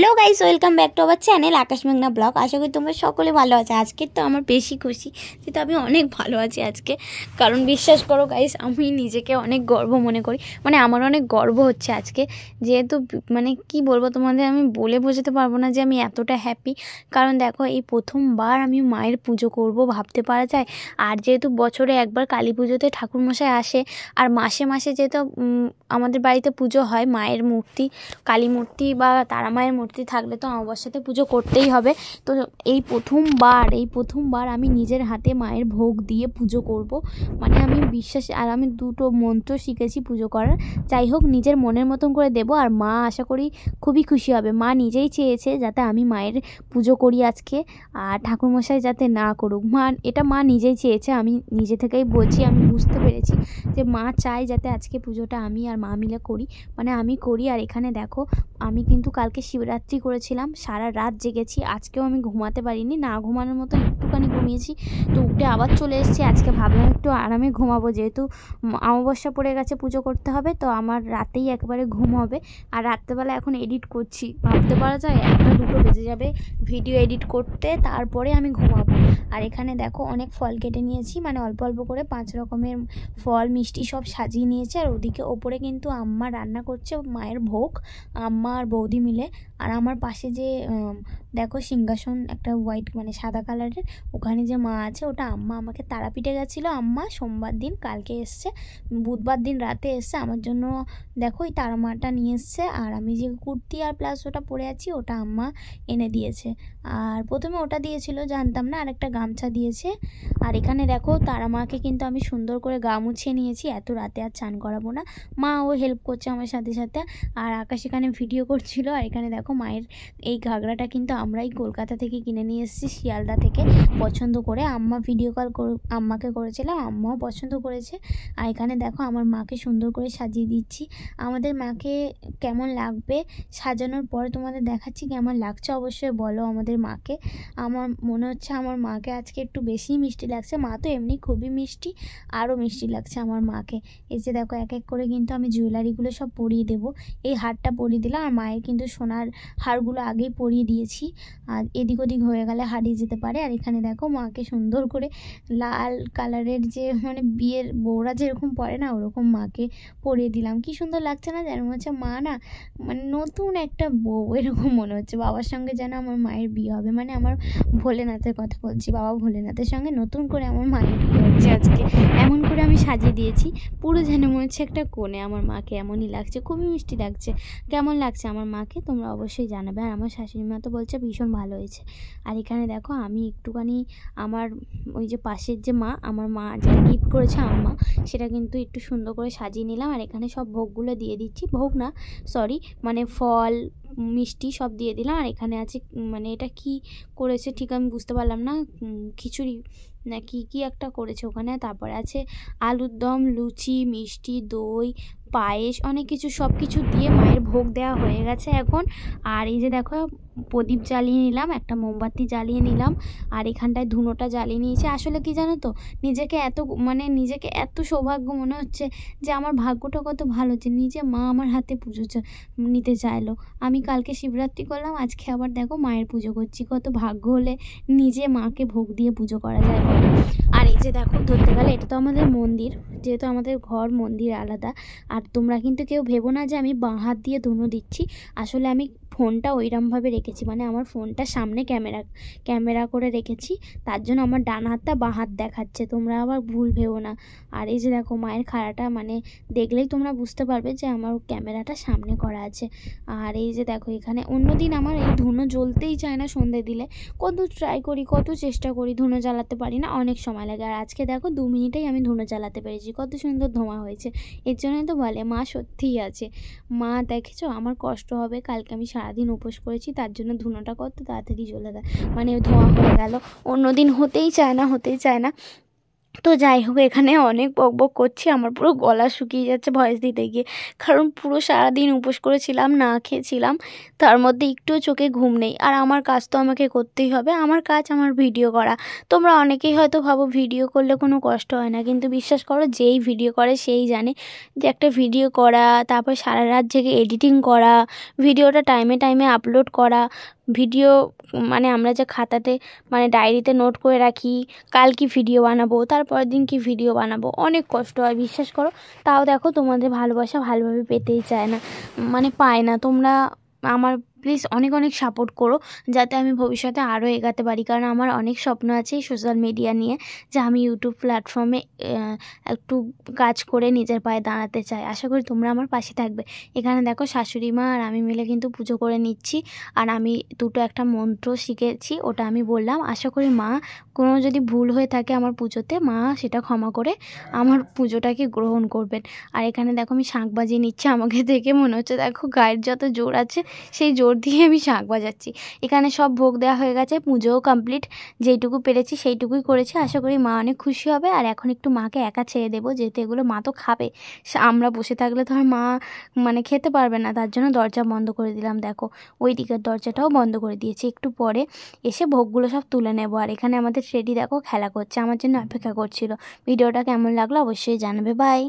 Hello guys welcome back to our channel Akash मेघना blog. आशा करी तुम्हारा सकले भालो आछो। आज के तो आमार बेशी खुशी जेहेतु आमी अनेक भालो आछि आज के, कारण विश्वास करो गाइस आमी निजेके अनेक गर्व मने करी, माने आमार अनेक गर्व होच्छे आज के, जेहेतु माने कि बोलबो तोमादेर आमी बोले बोझाते पारबो ना जे आमी एतटा हैप्पी। कारण देखो এই প্রথমবার আমি মায়ের পুজো করব ভাবতে পারা যায়। আর যেহেতু বছরে একবার কালী পুজোতে ঠাকুরমশাই আসে, আর মাসে মাসে যেহেতু আমাদের বাড়িতে পুজো হয় মায়ের মূর্তি, কালী মূর্তি বা তারা মায়ের মূর্তি থাকলে তো অমাবস্যাতে পুজো করতেই হবে। তো এই প্রথমবার আমি নিজের হাতে মায়ের ভোগ দিয়ে পুজো করব। মানে আমি বিশ্বাস, আর আমি দুটো মন্ত্র শিখেছি পুজো করার। যাই হোক নিজের মনের মতন করে দেব, আর মা আশা করি খুবই খুশি হবে। মা নিজেই চেয়েছে যাতে আমি মায়ের পুজো করি আজকে, আর ঠাকুরমশাই যাতে না করুক। এটা মা নিজেই চেয়েছে, আমি নিজে থেকেই বলছি। আমি বুঝতে পেরেছি যে মা চায় যাতে আজকে পুজোটা আমি আর মা মিলে করি, মানে আমি করি। আর এখানে দেখো আমি কিন্তু কালকে শিবরাত্রি করেছিলাম, সারা রাত জেগেছি। আজকেও আমি ঘুমাতে পারিনি, না ঘুমানোর মতো একটুখানি ঘুমিয়েছি, তো উঠে আবার চলে এসেছি। আজকে ভাবলাম একটু আরামে ঘুমাবো, যেহেতু অমাবস্যা পড়ে গেছে, পুজো করতে হবে, তো আমার রাতেই একেবারে ঘুম হবে। আর রাত্রেবেলা এখন এডিট করছি, ভাবতে পারা যায় 1-2 বেজে যাবে ভিডিও এডিট করতে, তারপরে আমি ঘুমাবো। আর এখানে দেখো অনেক ফল কেটে নিয়েছি, মানে অল্প অল্প করে 5 রকমের ফল মিষ্টি সব সাজিয়ে নিয়েছি। আর ওদিকে ওপরে কিন্তু আম্মা রান্না করছে মায়ের ভোগ, আম্মা আর বৌদি মিলে। আর আমার পাশে যে দেখো সিংহাসন একটা হোয়াইট মানে সাদা কালারের, ওখানে যে মা আছে ওটা আম্মা। আমাকে তারাপীঠে গেছিলো আম্মা সোমবার দিন, কালকে এসছে, বুধবার দিন রাতে এসছে আমার জন্য। দেখো এই তারা মাটা নিয়ে এসছে, আর আমি যে কুর্তি আর প্লাস ওটা পরে আছি ওটা আম্মা এনে দিয়েছে। আর প্রথমে ওটা দিয়েছিল জানতাম না, আর একটা গামছা দিয়েছে। আর এখানে দেখো তারা মাকে কিন্তু আমি সুন্দর করে গা মুছিয়ে নিয়েছি, এত রাতে আর চান করাবো না। মা ও হেল্প করছে আমার সাথে সাথে। আর আকাশ এখানে ভিডিও করছিল। আর এখানে দেখো মায়ের এই ঘাগরাটা কিন্তু আমরাই কলকাতা থেকে কিনে নিয়ে এসেছি, শিয়ালদা থেকে, পছন্দ করে। আম্মা ভিডিও কল আম্মাকে করেছিলাম, আম্মাও পছন্দ করেছে। আর এখানে দেখো আমার মাকে সুন্দর করে সাজিয়ে দিচ্ছি। আমাদের মাকে কেমন লাগবে সাজানোর পরে তোমাদের দেখাচ্ছি কেমন লাগছে, অবশ্যই বলো আমাদের মাকে। আমার মনে হচ্ছে আমার মাকে আজকে একটু বেশি মিষ্টি লাগছে। মা তো এমনি খুবই মিষ্টি, আরও মিষ্টি লাগছে আমার মাকে। এই যে দেখো এক এক করে কিন্তু আমি জুয়েলারিগুলো সব পরিয়ে দেবো। এই হারটা পরিয়ে দিলাম, আর মায়ের কিন্তু সোনার হারগুলো আগেই পরিয়ে দিয়েছি, আর এদিক ওদিক হয়ে গেলে হারিয়ে যেতে পারে। আর এখানে দেখো মাকে সুন্দর করে লাল কালারের যে মানে বিয়ের বউরা যেরকম পরে না, ওরকম মাকে পরিয়ে দিলাম। কি সুন্দর লাগছে না, যেন মনে হচ্ছে মা না মানে নতুন একটা বউ, এরকম মনে হচ্ছে। বাবার সঙ্গে যেন আমার মায়ের বিয়ে হবে, মানে আমার ভোলেনাথের কথা বলছি, বাবা ভোলেনাথের সঙ্গে নতুন করে আমার মায়ের বিয়ে হচ্ছে আজকে। এমন করে আমি সাজিয়ে দিয়েছি, পুরো যেন মনে হচ্ছে একটা কোণে। আমার মাকে এমনই লাগছে, খুবই মিষ্টি লাগছে। কেমন লাগছে আমার মাকে তোমরা অবশ্যই জানাবে। আর আমার শাশুড়ি মা তো বলছে ভীষণ ভালো হয়েছে। আর এখানে দেখো আমি একটুখানি আমার ওই যে পাশের যে মা, আমার মা যা গিফট করেছে আম্মা, সেটা কিন্তু একটু সুন্দর করে সাজিয়ে নিলাম। আর এখানে সব ভোগগুলো দিয়ে দিচ্ছি, ভোগ না সরি, মানে ফল মিষ্টি সব দিয়ে দিলাম। আর এখানে আছে মানে এটা কি করেছে ঠিক আমি বুঝতে পারলাম না, খিচুড়ি না কি একটা করেছে ওখানে। তারপরে আছে আলুর দম, লুচি, মিষ্টি, দই, পায়েস, অনেক কিছু, সব কিছু দিয়ে মায়ের ভোগ দেওয়া হয়ে গেছে এখন। আর এই যে দেখো প্রদীপ জ্বালিয়ে নিলাম, একটা মোমবাতি জ্বালিয়ে নিলাম, আর এখানটায় ধুনোটা জ্বালিয়ে নিয়েছি। আসলে কি জানো তো, নিজেকে এত সৌভাগ্য মনে হচ্ছে যে আমার ভাগ্যটা কত ভালো যে নিজে মা আমার হাতে পুজো নিতে চাইলো। আমি কালকে শিবরাত্রি করলাম, আজকে আবার দেখো মায়ের পুজো করছি। কত ভাগ্য হলে নিজে মাকে ভোগ দিয়ে পুজো করা যায় বলো। আর এই যে দেখো ধরতে গেলে এটা তো আমাদের মন্দির, যেহেতু আমাদের ঘর মন্দির আলাদা। আর তোমরা কিন্তু কেউ ভেবো না যে আমি বাঁ হাত দিয়ে ধুনো দিচ্ছি। আসলে আমি ফোনটা ওইরকমভাবে রেখেছি, মানে আমার ফোনটা সামনে ক্যামেরা করে রেখেছি, তার জন্য আমার ডান হাতটা বাঁ হাত দেখাচ্ছে, তোমরা আবার ভুল ভেবো না। আর এই যে দেখো মায়ের খাড়াটা মানে দেখলেই তোমরা বুঝতে পারবে যে আমার ক্যামেরাটা সামনে করা আছে। আর এই যে দেখো এখানে অন্যদিন আমার এই ধুনো জ্বলতেই চায় না সন্ধে দিলে, কত ট্রাই করি, কত চেষ্টা করি, ধুনো জ্বালাতে পারি না, অনেক সময় লাগে। আর আজকে দেখো 2 মিনিটেই আমি ধুনো জ্বালাতে পেরেছি, কত সুন্দর ধোঁয়া হয়েছে। এর জন্যই তো বলে মা সত্যিই আছে। মা দেখেছো আমার কষ্ট হবে, কালকে আমি সারাদিন উপোস করেছি, তার জন্য ধুনোটা কত তাড়াতাড়ি জ্বলে দেয়, মানে ধোঁয়া হয়ে গেল। অন্যদিন হতেই চায় না। তো যাই হোক, এখানে অনেক বকবক করছি, আমার পুরো গলা শুকিয়ে যাচ্ছে ভয়েস দিতে গিয়ে, কারণ পুরো সারাদিন উপোস করেছিলাম, না খেয়েছিলাম, তার মধ্যে একটুও চোখে ঘুম নেই। আর আমার কাজ তো আমাকে করতেই হবে, আমার কাজ আমার ভিডিও করা। তোমরা অনেকেই হয়তো ভাবো ভিডিও করলে কোনো কষ্ট হয় না, কিন্তু বিশ্বাস করো যেই ভিডিও করে সেই জানে যে একটা ভিডিও করা, তারপর সারা রাত জেগে এডিটিং করা, ভিডিওটা টাইমে টাইমে আপলোড করা, ভিডিও মানে আমরা যে খাতাতে মানে ডায়েরিতে নোট করে রাখি কাল কি ভিডিও বানাবো, তারপরের দিন কি ভিডিও বানাবো, অনেক কষ্ট হয় বিশ্বাস করো। তাও দেখো তোমাদের ভালোবাসা ভালোভাবে পেতেই চায় না, মানে পায় না। তোমরা আমার প্লিজ অনেক অনেক সাপোর্ট করো, যাতে আমি ভবিষ্যতে আরও এগাতে পারি, কারণ আমার অনেক স্বপ্ন আছে এই সোশ্যাল মিডিয়া নিয়ে, যে আমি ইউটিউব প্ল্যাটফর্মে একটু কাজ করে নিজের পায়ে দাঁড়াতে চাই। আশা করি তোমরা আমার পাশে থাকবে। এখানে দেখো শাশুড়ি মা আর আমি মিলে কিন্তু পুজো করে নিচ্ছি, আর আমি দুটো একটা মন্ত্র শিখেছি, ওটা আমি বললাম। আশা করি মা কোনো যদি ভুল হয়ে থাকে আমার পুজোতে, মা সেটা ক্ষমা করে আমার পুজোটাকে গ্রহণ করবেন। আর এখানে দেখো আমি শাঁখ বাজিয়ে নিচ্ছি, আমাকে দেখে মনে হচ্ছে দেখো গায়ের যত জোর আছে সেই জোর দিয়ে আমি শাঁখ বাজাচ্ছি। এখানে সব ভোগ দেওয়া হয়ে গেছে, পুজোও কমপ্লিট, যেইটুকু পেরেছি সেইটুকুই করেছি। আশা করি মা অনেক খুশি হবে। আর এখন একটু মাকে একা ছেড়ে দেবো, যেহেতু এগুলো মা তো খাবে, আমরা বসে থাকলে তো আর মা মানে খেতে পারবে না, তার জন্য দরজা বন্ধ করে দিলাম। দেখো ওই দিকের দরজাটাও বন্ধ করে দিয়েছি, একটু পরে এসে ভোগগুলো সব তুলে নেবো। আর এখানে আমাদের টেডি দেখো খেলা করছে, আমার জন্য অপেক্ষা করছিল। ভিডিওটা কেমন লাগলো অবশ্যই জানাবে, বাই।